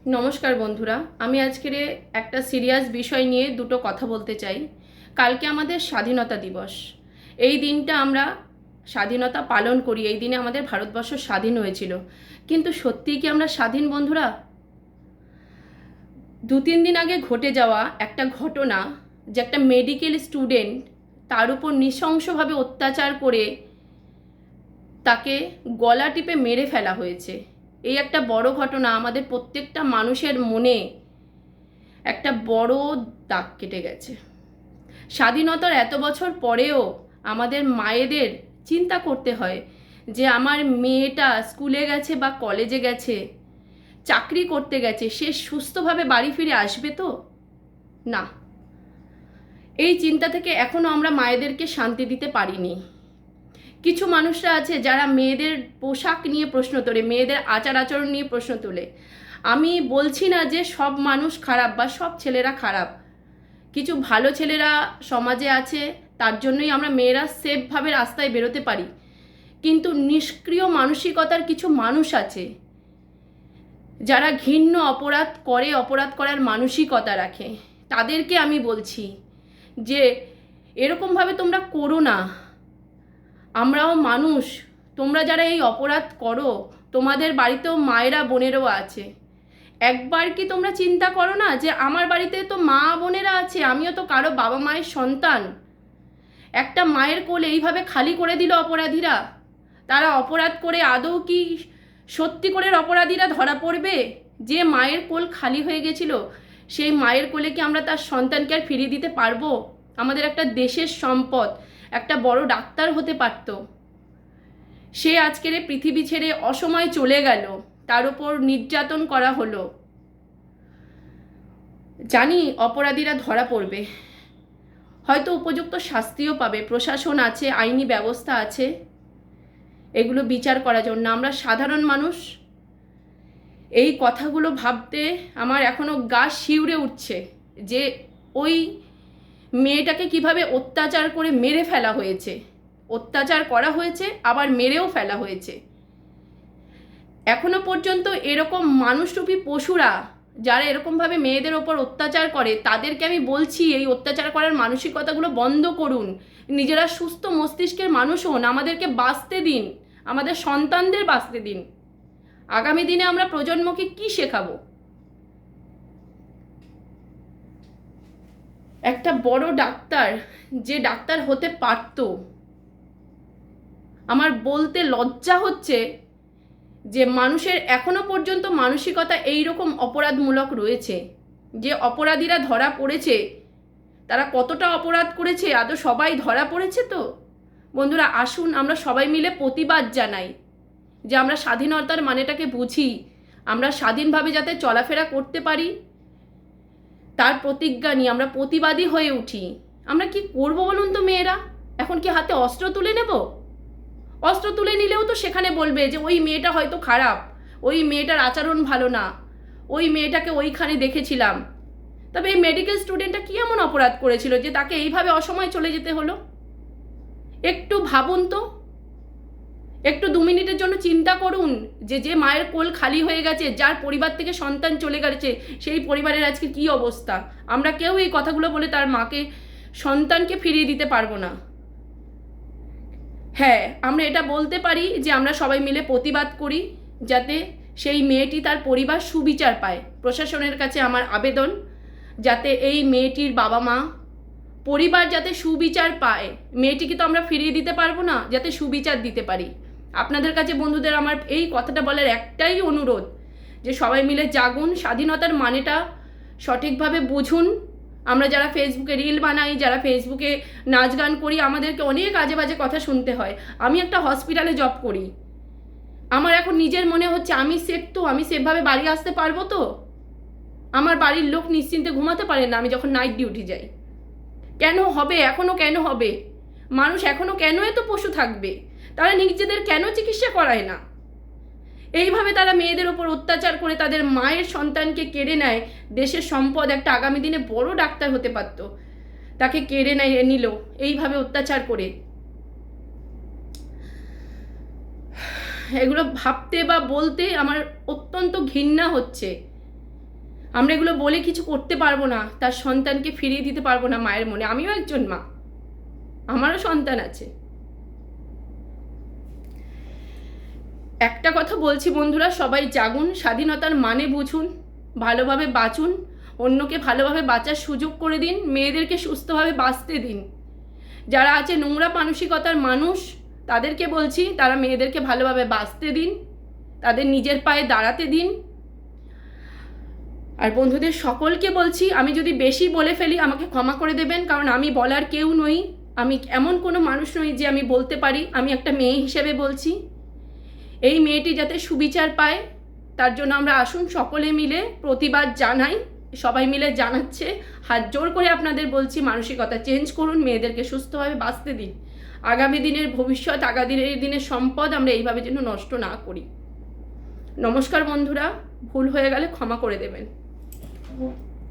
নমস্কার বন্ধুরা, আমি আজকের একটা সিরিয়াস বিষয় নিয়ে দুটো কথা বলতে চাই। কালকে আমাদের স্বাধীনতা দিবস। এই দিনটা আমরা স্বাধীনতা পালন করি, এই দিনে আমাদের ভারতবর্ষ স্বাধীন হয়েছিল। কিন্তু সত্যিই কি আমরা স্বাধীন বন্ধুরা? 2-3 দিন আগে ঘটে যাওয়া একটা ঘটনা, যে একটা মেডিকেল স্টুডেন্ট তার উপর নৃশংসভাবে অত্যাচার করে তাকে গলা টিপে মেরে ফেলা হয়েছে। এই একটা বড় ঘটনা আমাদের প্রত্যেকটা মানুষের মনে একটা বড় দাগ কেটে গেছে। স্বাধীনতার এত বছর পরেও আমাদের মায়েদের চিন্তা করতে হয় যে আমার মেয়েটা স্কুলে গেছে বা কলেজে গেছে, চাকরি করতে গেছে, সে সুস্থভাবে বাড়ি ফিরে আসবে তো? না, এই চিন্তা থেকে এখনও আমরা মায়েদেরকে শান্তি দিতে পারিনি। কিছু মানুষরা আছে যারা মেয়েদের পোশাক নিয়ে প্রশ্ন তোলে, মেয়েদের আচার আচরণ নিয়ে প্রশ্ন তোলে। আমি বলছি না যে সব মানুষ খারাপ বা সব ছেলেরা খারাপ। কিছু ভালো ছেলেরা সমাজে আছে, তার জন্যই আমরা মেয়েরা সেফভাবে রাস্তায় বেরোতে পারি। কিন্তু নিষ্ক্রিয় মানসিকতার কিছু মানুষ আছে যারা ঘৃণ্য অপরাধ করে, অপরাধ করার মানসিকতা রাখে। তাদেরকে আমি বলছি যে এরকমভাবে তোমরা করো না। আমরাও মানুষ, তোমরা যারা এই অপরাধ করো তোমাদের বাড়িতেও মায়েরা বোনেরও আছে। একবার কি তোমরা চিন্তা করো না যে আমার বাড়িতে তো মা বোনেরা আছে, আমিও তো কারো বাবা মায়ের সন্তান। একটা মায়ের কোল এইভাবে খালি করে দিল অপরাধীরা। তারা অপরাধ করে আদৌ কি সত্যি করে অপরাধীরা ধরা পড়বে? যে মায়ের কোল খালি হয়ে গেছিল, সেই মায়ের কোলে কি আমরা তার সন্তানকে আর ফিরিয়ে দিতে পারবো? আমাদের একটা দেশের সম্পদ, একটা বড় ডাক্তার হতে পারত। সে আজকের পৃথিবী ছেড়ে অসময়ে চলে গেল, তার উপর নির্যাতন করা হলো। জানি অপরাধীরা ধরা পড়বে, হয়তো উপযুক্ত শাস্তিও পাবে, প্রশাসন আছে, আইনি ব্যবস্থা আছে এগুলো বিচার করার জন্য। আমরা সাধারণ মানুষ, এই কথাগুলো ভাবতে আমার এখনও গা শিউরে উঠছে যে ওই মেয়েটাকে কিভাবে অত্যাচার করে মেরে ফেলা হয়েছে, অত্যাচার করা হয়েছে আবার মেরেও ফেলা হয়েছে। এখনো পর্যন্ত এরকম মানুষরূপী পশুরা যারা এরকমভাবে মেয়েদের ওপর অত্যাচার করে, তাদেরকে আমি বলছি এই অত্যাচার করার মানসিকতাগুলো বন্ধ করুন। নিজেরা সুস্থ মস্তিষ্কের মানুষ হন, আমাদেরকে বাঁচতে দিন, আমাদের সন্তানদের বাঁচতে দিন। আগামী দিনে আমরা প্রজন্মকে কি শেখাবো? একটা বড় ডাক্তার, যে ডাক্তার হতে পারত, আমার বলতে লজ্জা হচ্ছে যে মানুষের এখনো পর্যন্ত মানসিকতা এই রকম অপরাধমূলক রয়েছে। যে অপরাধীরা ধরা পড়েছে তারা কতটা অপরাধ করেছে আদৌ সবাই ধরা পড়েছে তো? বন্ধুরা, আসুন আমরা সবাই মিলে প্রতিবাদ জানাই, যে আমরা স্বাধীনতার মানেটাকে বুঝি, আমরা স্বাধীনভাবে যাতে চলাফেরা করতে পারি তার প্রতিজ্ঞা নিয়ে আমরা প্রতিবাদী হয়ে উঠি। আমরা কি করব বলুন তো মেয়েরা? এখন কি হাতে অস্ত্র তুলে নেব? অস্ত্র তুলে নিলেও তো সেখানে বলবে যে ওই মেয়েটা হয়তো খারাপ, ওই মেয়েটার আচরণ ভালো না, ওই মেয়েটাকে ওইখানে দেখেছিলাম। তবে এই মেডিকেল স্টুডেন্টটা কি এমন অপরাধ করেছিল যে তাকে এইভাবে অসময়ে চলে যেতে হলো? একটু ভাবুন তো, একটু 2 মিনিটের জন্য চিন্তা করুন যে যে মায়ের কোল খালি হয়ে গেছে, যার পরিবার থেকে সন্তান চলে গেছে, সেই পরিবারের আজকে কি অবস্থা। আমরা কেউ এই কথাগুলো বলে তার মাকে, সন্তানকে ফিরিয়ে দিতে পারবো না। হ্যাঁ, আমরা এটা বলতে পারি যে আমরা সবাই মিলে প্রতিবাদ করি যাতে সেই মেয়েটি, তার পরিবার সুবিচার পায়। প্রশাসনের কাছে আমার আবেদন যাতে এই মেয়েটির বাবা মা, পরিবার যাতে সুবিচার পায়। মেয়েটিকে তো আমরা ফিরিয়ে দিতে পারবো না, যাতে সুবিচার দিতে পারি। আপনাদের কাছে বন্ধুদের আমার এই কথাটা বলার একটাই অনুরোধ যে সবাই মিলে জাগুন, স্বাধীনতার মানেটা সঠিকভাবে বুঝুন। আমরা যারা ফেসবুকে রিল বানাই, যারা ফেসবুকে নাচ গান করি, আমাদেরকে অনেক আজে বাজে কথা শুনতে হয়। আমি একটা হসপিটালে জব করি, আমার এখন নিজের মনে হচ্ছে আমি সেফ তো, আমি সেফভাবে বাড়ি আসতে পারবো তো? আমার বাড়ির লোক নিশ্চিন্তে ঘুমাতে পারে না আমি যখন নাইট ডিউটি যাই। কেন হবে? এখনও কেন হবে? মানুষ এখনও কেন এত পশু থাকবে? তারা নিজেদের কেন চিকিৎসা করায় না? এইভাবে তারা মেয়েদের ওপর অত্যাচার করে তাদের মায়ের সন্তানকে কেড়ে নেয়। দেশের সম্পদ, একটা আগামী দিনে বড় ডাক্তার হতে পারত, তাকে কেড়ে নেয় নিল এইভাবে অত্যাচার করে। এগুলো ভাবতে বা বলতে আমার অত্যন্ত ঘৃণা হচ্ছে আমরা এগুলো বলে কিছু করতে পারবো না, তার সন্তানকে ফিরিয়ে দিতে পারবো না মায়ের মনে। আমিও একজন মা, আমারও সন্তান আছে। একটা কথা বলছি বন্ধুরা, সবাই জাগুন, স্বাধীনতার মানে বুঝুন, ভালোভাবে বাঁচুন, অন্যকে ভালোভাবে বাঁচার সুযোগ করে দিন, মেয়েদেরকে সুস্থভাবে বাঁচতে দিন। যারা আছে নোংরা মানসিকতার মানুষ, তাদেরকে বলছি তারা মেয়েদেরকে ভালোভাবে বাঁচতে দিন, তাদের নিজের পায়ে দাঁড়াতে দিন। আর বন্ধুদের সকলকে বলছি, আমি যদি বেশি বলে ফেলি আমাকে ক্ষমা করে দেবেন, কারণ আমি বলার কেউ নই, আমি এমন কোনো মানুষ নই যে আমি বলতে পারি। আমি একটা মেয়ে হিসেবে বলছি, এই মেয়েটি যাতে সুবিচার পায় তার জন্য আমরা আসুন সকলে মিলে প্রতিবাদ জানাই। সবাই মিলে জানাচ্ছে, হাত জোর করে আপনাদের বলছি মানসিকতা চেঞ্জ করুন, মেয়েদেরকে সুস্থভাবে বাঁচতে দিন। আগামী দিনের ভবিষ্যৎ, আগামী দিনের সম্পদ আমরা এইভাবে যেন নষ্ট না করি। নমস্কার বন্ধুরা, ভুল হয়ে গেলে ক্ষমা করে দেবেন।